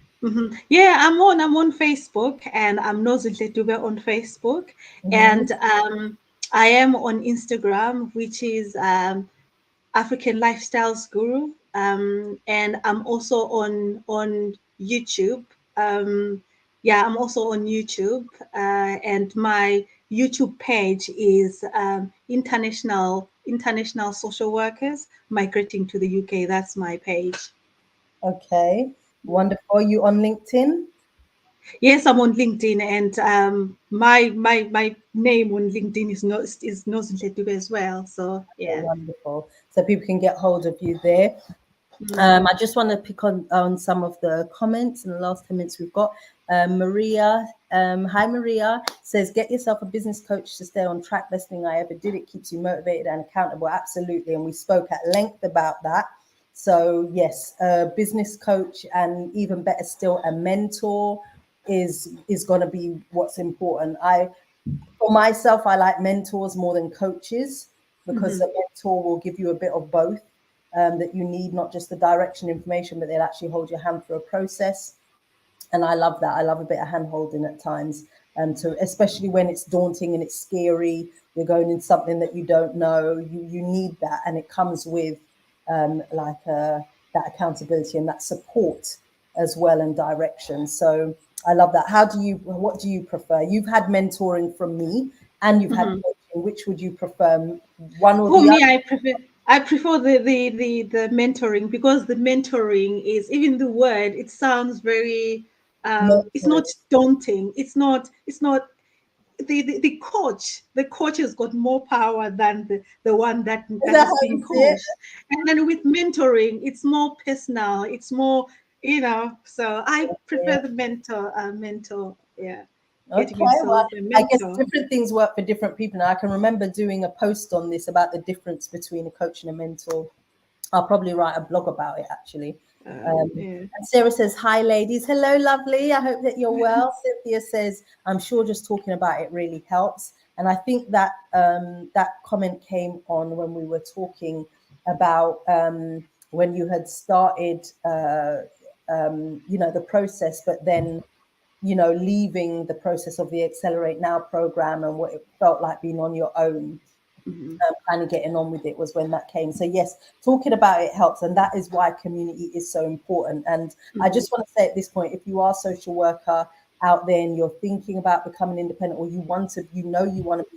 [SPEAKER 2] Yeah, I'm on Facebook, and I'm Nozinhle Dube on Facebook, and I am on Instagram, which is African Lifestyles Guru, and I'm also on YouTube. I'm also on YouTube, and my YouTube page is International Social Workers Migrating to the UK. That's my page.
[SPEAKER 1] Okay, wonderful. Are you on LinkedIn?
[SPEAKER 2] Yes, I'm on LinkedIn, and my name on LinkedIn is Nozinhle Dube as well. So yeah.
[SPEAKER 1] Wonderful. So people can get hold of you there. I just want to pick on some of the comments in the last 10 minutes we've got. Maria, hi Maria, says, get yourself a business coach to stay on track. Best thing I ever did. It keeps you motivated and accountable. Absolutely. And we spoke at length about that. So yes, a business coach, and even better still, a mentor is going to be what's important. For myself, I like mentors more than coaches, because the mentor will give you a bit of both. That you need, not just the direction information, but they'll actually hold your hand through a process. And I love that. I love a bit of hand holding at times, especially when it's daunting and it's scary. You're going in something that you don't know. You need that, and it comes with that accountability and that support as well, and direction. So I love that. What do you prefer? You've had mentoring from me, and you've had coaching. Which would you prefer, one or
[SPEAKER 2] For
[SPEAKER 1] the
[SPEAKER 2] me,
[SPEAKER 1] other?
[SPEAKER 2] I prefer the mentoring, because the mentoring is, even the word, it sounds very it's
[SPEAKER 1] Mentoring.
[SPEAKER 2] not daunting. It's not the coach has got more power than the one that
[SPEAKER 1] Is
[SPEAKER 2] that
[SPEAKER 1] that
[SPEAKER 2] is
[SPEAKER 1] how
[SPEAKER 2] being
[SPEAKER 1] you see it?
[SPEAKER 2] coached. And then with mentoring, it's more personal, it's more, so I prefer the mentor, yeah, getting
[SPEAKER 1] Okay, well,
[SPEAKER 2] yourself a
[SPEAKER 1] I guess
[SPEAKER 2] mentor.
[SPEAKER 1] different things work for different people. Now, I can remember doing a post on this about the difference between a coach and a mentor. I'll probably write a blog about it, actually.
[SPEAKER 2] Yeah.
[SPEAKER 1] And Sarah says, hi, ladies. Hello, lovely. I hope that you're well. Cynthia says, I'm sure just talking about it really helps. And I think that that comment came on when we were talking about when you had started the process, but then, leaving the process of the Accelerate Now program and what it felt like being on your own, kind of getting on with it was when that came. So yes, talking about it helps, and that is why community is so important. And I just want to say at this point, if you are a social worker out there and you're thinking about becoming independent, or you want to be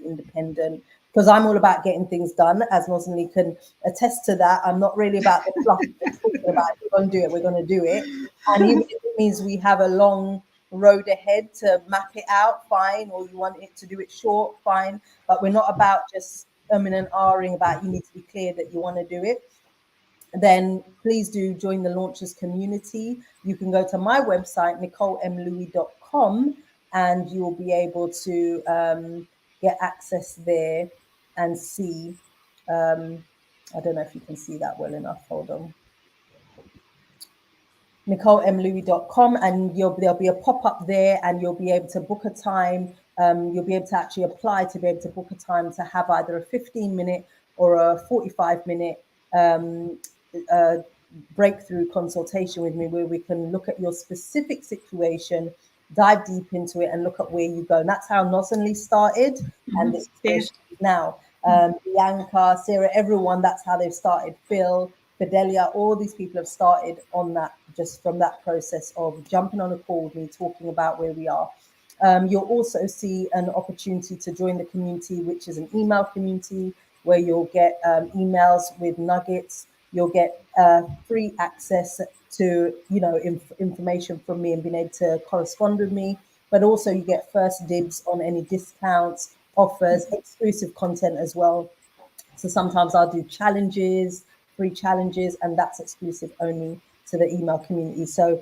[SPEAKER 1] independent, because I'm all about getting things done, as Nozinhle can attest to that. I'm not really about the fluff talking about we're going to do it, we're going to do it. And even if it means we have a long road ahead to map it out, fine, or you want it to do it short, fine. But we're not about just and ahhing about, you need to be clear that you want to do it. Then please do join the launchers community. You can go to my website, NicoleMLouis.com, and you will be able to get access there and see. I don't know if you can see that well enough. Hold on. NicoleMLouis.com, and there'll be a pop-up there, and you'll be able to book a time. You'll be able to actually apply to be able to book a time to have either a 15-minute or a 45-minute breakthrough consultation with me, where we can look at your specific situation, dive deep into it, and look at where you go. And that's how Nozinhle started, and this is where she is now. Bianca, Sarah, everyone, that's how they've started. Phil, Fidelia, all these people have started on that, just from that process of jumping on a call with me, talking about where we are. You'll also see an opportunity to join the community, which is an email community, where you'll get emails with nuggets. You'll get free access to, information from me and being able to correspond with me. But also you get first dibs on any discounts, offers, exclusive content as well. So sometimes I'll do challenges, free challenges, and that's exclusive only to the email community. So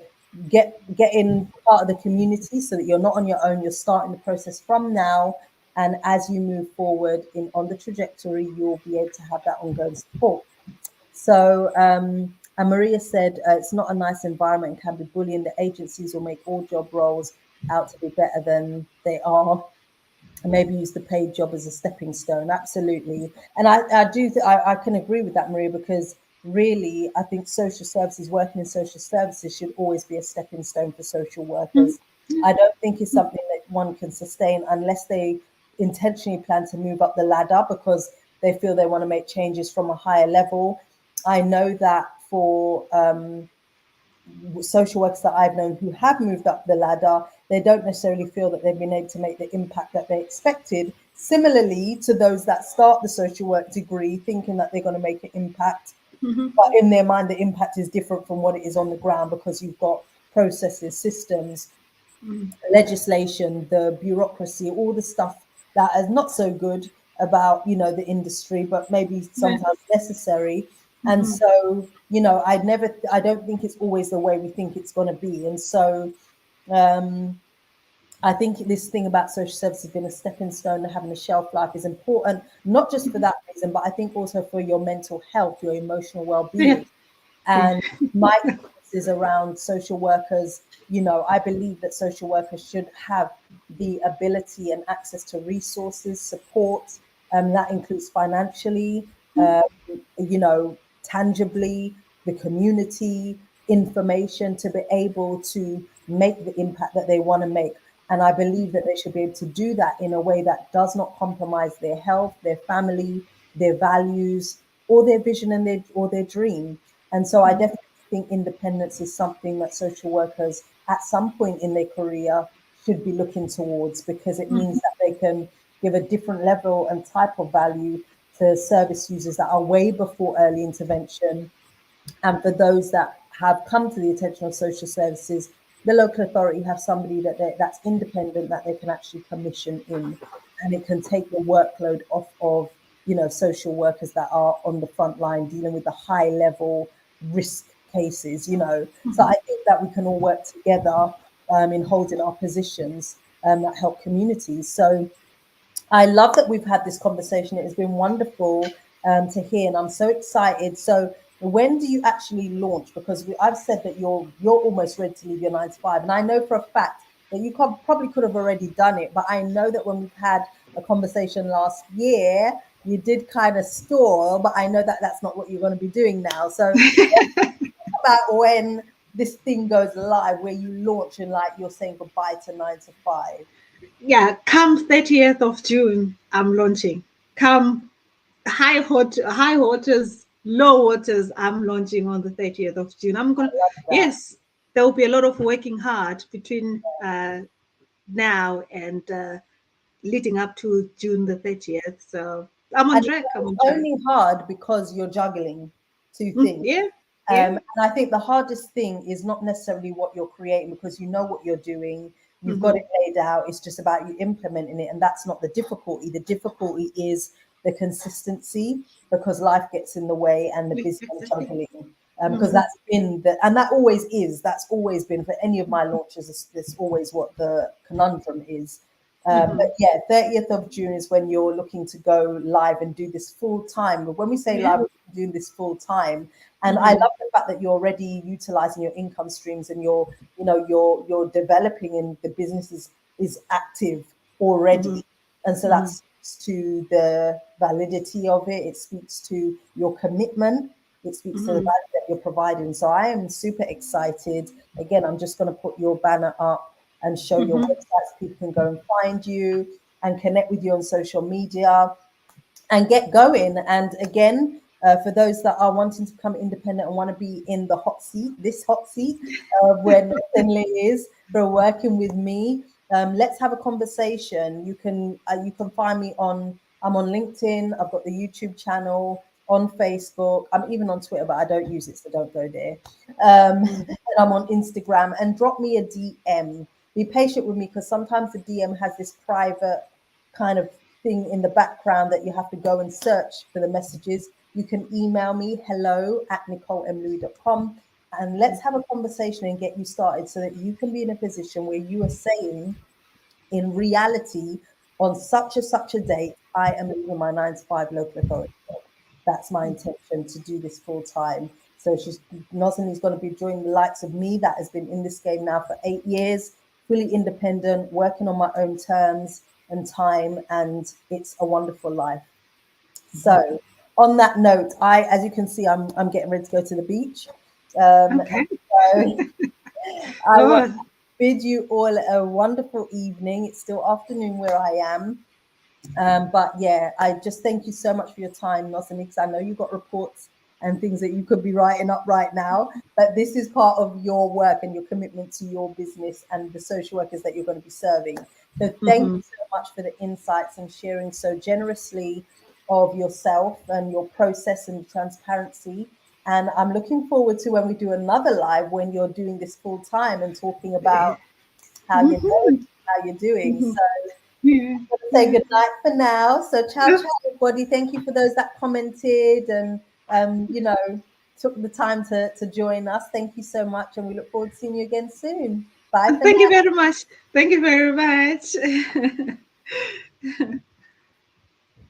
[SPEAKER 1] get in part of the community so that you're not on your own. You're starting the process from now, and as you move forward on the trajectory, you'll be able to have that ongoing support. So and Maria said it's not a nice environment and can be bullying. The agencies will make all job roles out to be better than they are, and maybe use the paid job as a stepping stone. Absolutely. And I can agree with that, Maria, because really I think working in social services should always be a stepping stone for social workers. I don't think it's something that one can sustain unless they intentionally plan to move up the ladder because they feel they want to make changes from a higher level. I know that for social workers that I've known who have moved up the ladder, they don't necessarily feel that they've been able to make the impact that they expected. Similarly to those that start the social work degree thinking that they're going to make an impact, but in their mind the impact is different from what it is on the ground, because you've got processes, systems, legislation, the bureaucracy, all the stuff that is not so good about, the industry, but maybe sometimes necessary. And so, I don't think it's always the way we think it's going to be. And so I think this thing about social services being a stepping stone and having a shelf life is important, not just for that reason, but I think also for your mental health, your emotional well-being. And my is around social workers. I believe that social workers should have the ability and access to resources, support, that includes financially, tangibly, the community, information, to be able to make the impact that they want to make. And I believe that they should be able to do that in a way that does not compromise their health, their family, their values, or their vision and their dream. And so I definitely think independence is something that social workers at some point in their career should be looking towards, because it means that they can give a different level and type of value to service users that are way before early intervention. And for those that have come to the attention of social services, the local authority have somebody that's independent, that they can actually commission in, and it can take the workload off of social workers that are on the front line dealing with the high level risk cases. So I think that we can all work together in holding our positions that help communities. So I love that we've had this conversation. It has been wonderful to hear, and I'm so excited. So when do you actually launch? Because I've said that you're almost ready to leave your 9 to 5, and I know for a fact that you probably could have already done it. But I know that when we've had a conversation last year, you did kind of stall. But I know that that's not what you're going to be doing now. So about when this thing goes live, where you launch and like you're saying goodbye to 9 to 5?
[SPEAKER 2] Yeah, come 30th of June, I'm launching. Come high waters, low waters, I'm launching on the 30th of June. I'm going to,
[SPEAKER 1] That.
[SPEAKER 2] yes, there will be a lot of working hard between now and leading up to June the 30th. So I'm on
[SPEAKER 1] And
[SPEAKER 2] track. I'm on
[SPEAKER 1] it's
[SPEAKER 2] track.
[SPEAKER 1] only hard because you're juggling two things.
[SPEAKER 2] Yeah, yeah.
[SPEAKER 1] And I think the hardest thing is not necessarily what you're creating, because you know what you're doing, you've got
[SPEAKER 2] Mm-hmm.
[SPEAKER 1] it laid out. It's just about you implementing it. And that's not the difficulty. The difficulty is the consistency, because life gets in the way and the busy and
[SPEAKER 2] Exactly.
[SPEAKER 1] juggling. Because
[SPEAKER 2] Mm-hmm.
[SPEAKER 1] that's been and that always is, that's always been for any of my launches, it's always what the conundrum is.
[SPEAKER 2] Mm-hmm.
[SPEAKER 1] But yeah, 30th of June is when you're looking to go live and do this full time. But when we say
[SPEAKER 2] Yeah.
[SPEAKER 1] live, we're doing this full time. And I
[SPEAKER 2] Mm-hmm.
[SPEAKER 1] love the fact that you're already utilizing your income streams, and you're developing, and the business is active
[SPEAKER 2] Mm-hmm.
[SPEAKER 1] already. And so that
[SPEAKER 2] Mm-hmm.
[SPEAKER 1] speaks to the validity of it. It speaks to your commitment. It speaks to the
[SPEAKER 2] Mm-hmm.
[SPEAKER 1] value that you're providing. So I am super excited. Again, I'm just going to put your banner up and show your
[SPEAKER 2] Mm-hmm.
[SPEAKER 1] websites. People can go and find you and connect with you on social media and get going. And again, for those that are wanting to become independent and want to be in the hot seat, this hot seat, where Nozinhle is, for working with me, let's have a conversation. You can find me I'm on LinkedIn. I've got the YouTube channel, on Facebook. I'm even on Twitter, but I don't use it, so don't go there. And I'm on Instagram. And drop me a DM. Be patient with me, because sometimes the DM has this private kind of thing in the background that you have to go and search for the messages. You can email me hello@NicoleMLouis.com, and let's have a conversation and get you started, so that you can be in a position where you are saying, in reality, on such a date, I am leaving my 9 to 5 local authority job. That's my intention, to do this full time. So Nozinhle's going to be joining the likes of me, that has been in this game now for 8 years, fully independent, working on my own terms and time, and it's a wonderful life. So on that note, as you can see, I'm getting ready to go to the beach.
[SPEAKER 2] Okay.
[SPEAKER 1] So I want
[SPEAKER 2] Oh,
[SPEAKER 1] to bid you all a wonderful evening. It's still afternoon where I am. But yeah, I just thank you so much for your time, Nozinhle, because I know you've got reports and things that you could be writing up right now, but this is part of your work and your commitment to your business and the social workers that you're going to be serving. So thank
[SPEAKER 2] mm-hmm.
[SPEAKER 1] you so much for the insights and sharing so generously of yourself and your process and transparency. And I'm looking forward to when we do another live, when you're doing this full time and talking about how you're going,
[SPEAKER 2] Mm-hmm.
[SPEAKER 1] how you're doing.
[SPEAKER 2] Mm-hmm.
[SPEAKER 1] So
[SPEAKER 2] Yeah.
[SPEAKER 1] say
[SPEAKER 2] Yeah.
[SPEAKER 1] good night for now. So ciao, ciao, everybody. Thank you for those that commented and took the time to join us. Thank you so much, and we look forward to seeing you again soon. Bye for
[SPEAKER 2] Thank you
[SPEAKER 1] now.
[SPEAKER 2] very much. Thank you very much.